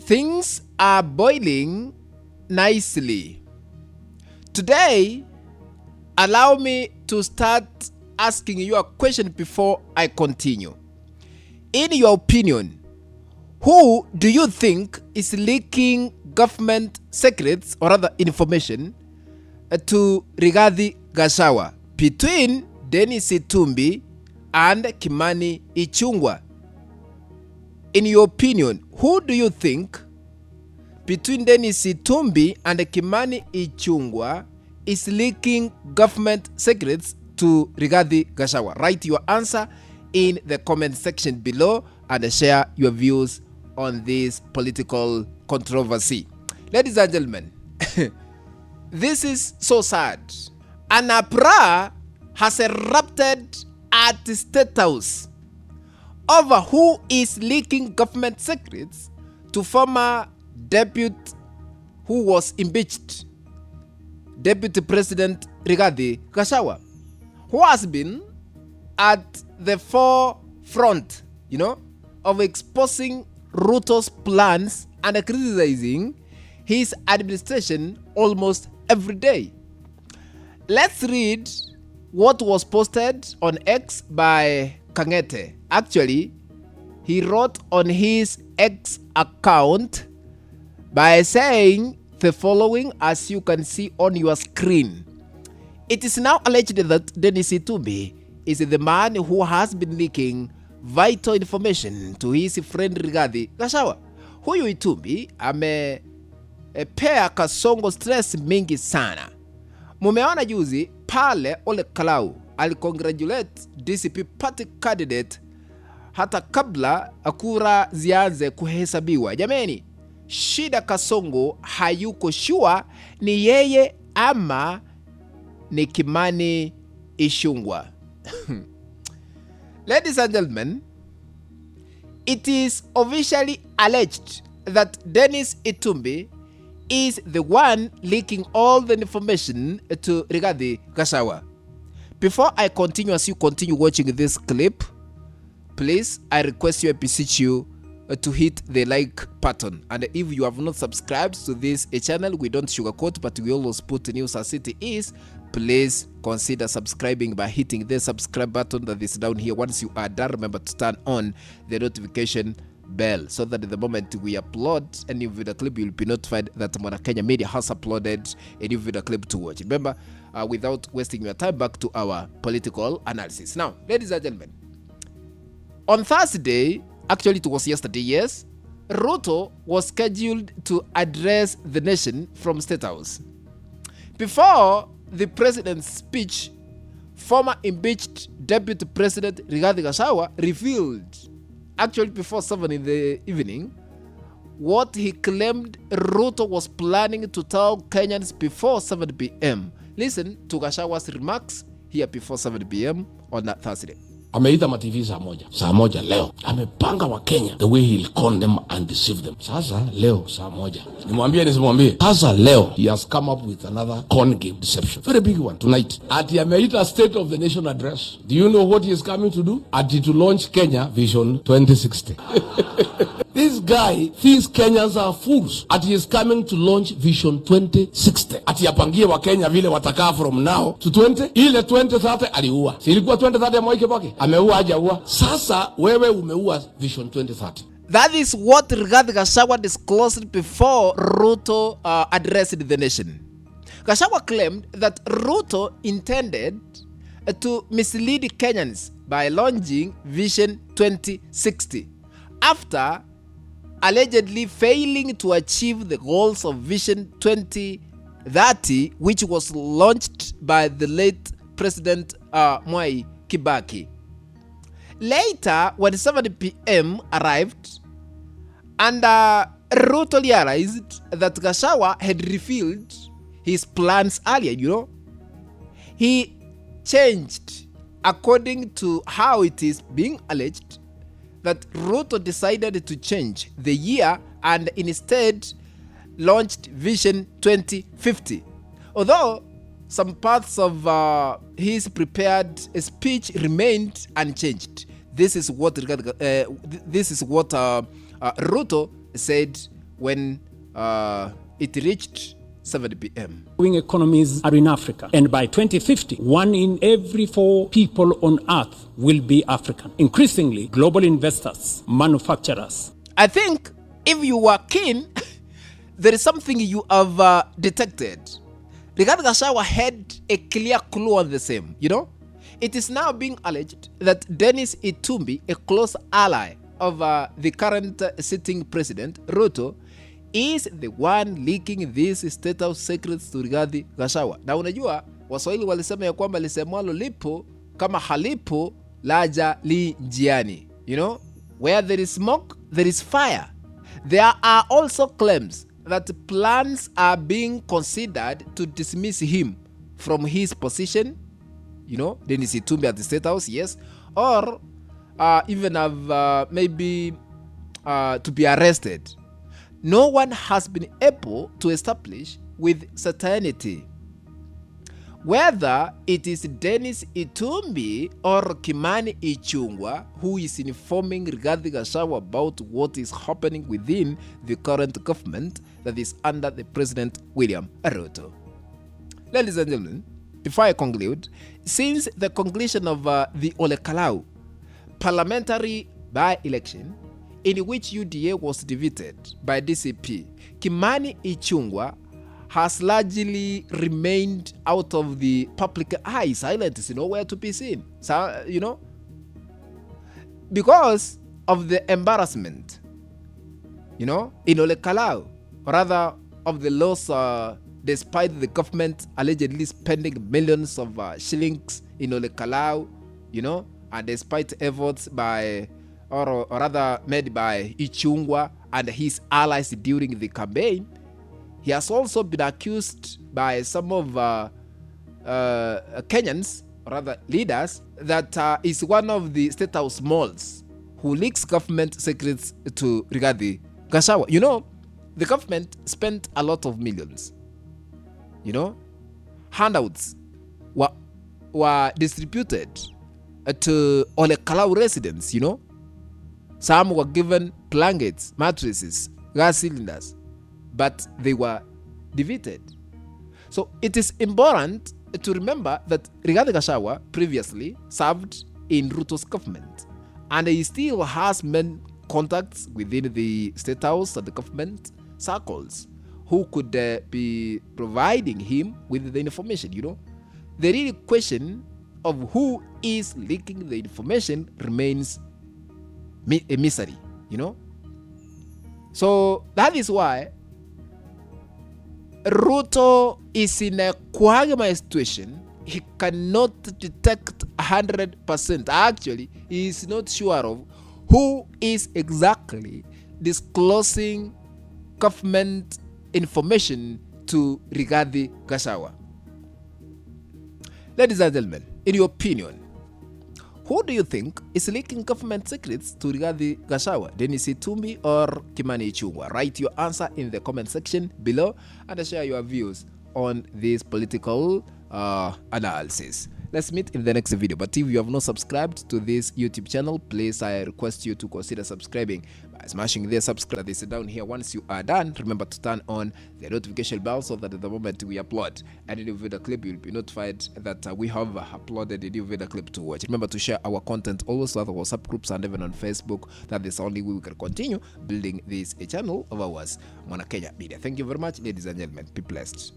Things are boiling nicely. Today, allow me to start asking you a question before I continue. In your opinion, who do you think is leaking government secrets or other information to Rigathi Gachagua between Denis Itumbi and Kimani Ichung'wah? In your opinion, who do you think between Denis Itumbi and Kimani Ichung'wah is leaking government secrets to Rigathi Gachagua? Write your answer in the comment section below and share your views on this political controversy. Ladies and gentlemen, this is so sad. An uproar has erupted at the State House over who is leaking government secrets to former deputy who was impeached, Deputy President Rigathi Gachagua, who has been at the forefront, of exposing Ruto's plans and criticizing his administration almost every day. Let's read what was posted on X by Kang'ete. Actually, he wrote on his X account by saying the following, as you can see on your screen. It is now alleged that Denis Itumbi is the man who has been leaking vital information to his friend Rigathi Gachagua. Huyu Itumbi amepea Kasongo stress mingi sana. Mumeona juzi pale Ole Kalau alicongratulate DCP party candidate hata kabla kura zianze kuhesabiwa. Jameni, shida Kasongo hayuko sure ni yeye ama ni Kimani Ichung'wah. Ladies and gentlemen, it is officially alleged that Denis Itumbi is the one leaking all the information to Rigathi Gachagua. Before I continue, as you continue watching this clip, please, I request you, I beseech you to hit the like button. And if you have not subscribed to this channel, we don't sugarcoat, but we always put news as it is. Please consider subscribing by hitting the subscribe button that is down here. Once you are done, remember to turn on the notification bell so that the moment we upload a new video clip, you'll be notified that Mwana Kenya Media has uploaded a new video clip to watch. Remember, without wasting your time, back to our political analysis. Now, ladies and gentlemen, on Thursday, actually it was yesterday, yes, Ruto was scheduled to address the nation from State House. Before the president's speech, former impeached Deputy President Rigathi Gachagua revealed, actually before 7 in the evening, what he claimed Ruto was planning to tell Kenyans before 7 p.m. Listen to Gachagua's remarks here before 7 p.m. on that Thursday. Ameita ma-TV saa moja leo. Amepanga wa Kenya the way he'll con them and deceive them. Sasa leo saa moja. Nimwambie nisimwambie. Sasa leo he has come up with another con game deception. Very big one tonight. Ati ameita State of the Nation address. Do you know what he is coming to do? Ati to launch Kenya Vision 2060. This guy thinks Kenyans are fools. Ati is coming to launch Vision 2060. Ati apangie wa Kenya vile watakaa from now to 20. Ile 2030 aliua. Si ilikuwa 2030 ya Mwai Kibaki? Ameua hajaua. Sasa wewe umeua Vision 2030. That is what Rigathi Gachagua disclosed before Ruto addressed the nation. Gachagua claimed that Ruto intended to mislead Kenyans by launching Vision 2060 after allegedly failing to achieve the goals of Vision 2030, which was launched by the late President Mwai Kibaki. Later, when 7 p.m. arrived, and Ruto realized that Gachagua had revealed his plans earlier, he changed according to how it is being alleged that Ruto decided to change the year and instead launched Vision 2050. Although some parts of his prepared speech remained unchanged. This is what Ruto said when it reached 7 p.m. Growing economies are in Africa, and by 2050, 1 in every 4 people on Earth will be African. Increasingly, global investors, manufacturers. I think if you were keen, there is something you have detected. Rigathi Gachagua had a clear clue on the same, you know? It is now being alleged that Denis Itumbi, a close ally of the current sitting president, Ruto, is the one leaking these state house secrets to Rigathi Gachagua. Na unajua, Waswahili walisema ya kwamba lisemwalo lipo kama halipo laja li njiani. You know, where there is smoke, there is fire. There are also claims that plans are being considered to dismiss him from his position, you know, Denis Itumbi at the State House, yes, or even have maybe to be arrested. No one has been able to establish with certainty whether it is Denis Itumbi or Kimani Ichung'wah who is informing Rigathi Gachagua about what is happening within the current government that is under the President William Ruto. Ladies and gentlemen, before I conclude, since the conclusion of the Ole Kalau parliamentary by-election, in which UDA was defeated by DCP, Kimani Ichung'wah has largely remained out of the public eye, silent, is nowhere to be seen. So, you know, because of the embarrassment, you know, in Ole Kalau, rather of the loss, despite the government allegedly spending millions of shillings in Ole Kalau, you know, and despite efforts by or rather made by Ichung'wah and his allies during the campaign, he has also been accused by some of Kenyans, or rather leaders, that is one of the State House malls who leaks government secrets to Rigathi Gachagua. You know, the government spent a lot of millions. You know, handouts were distributed to Ole Kalau residents, you know. Some were given blankets, mattresses, gas cylinders, but they were defeated. So it is important to remember that Rigathi Gachagua previously served in Ruto's government, and he still has many contacts within the State House and the government circles who could be providing him with the information, you know. The real question of who is leaking the information remains a mystery, you know. So that is why Ruto is in a quagmire situation. He cannot detect 100%. Actually, he is not sure of who is exactly disclosing government information to Rigathi Gachagua. Ladies and gentlemen, in your opinion, who do you think is leaking government secrets to Rigathi Gachagua, Denis Itumbi or Kimani Ichung'wah? Write your answer in the comment section below and share your views on this political analysis. Let's meet in the next video. But if you have not subscribed to this YouTube channel, please I request you to consider subscribing by smashing the subscribe this down here. Once you are done, remember to turn on the notification bell so that at the moment we upload any new video clip, you'll be notified that we have uploaded a new video clip to watch. Remember to share our content also at our WhatsApp groups and even on Facebook. That is the only way we can continue building this channel of ours, Mwana Kenya Media. Thank you very much, ladies and gentlemen. Be blessed.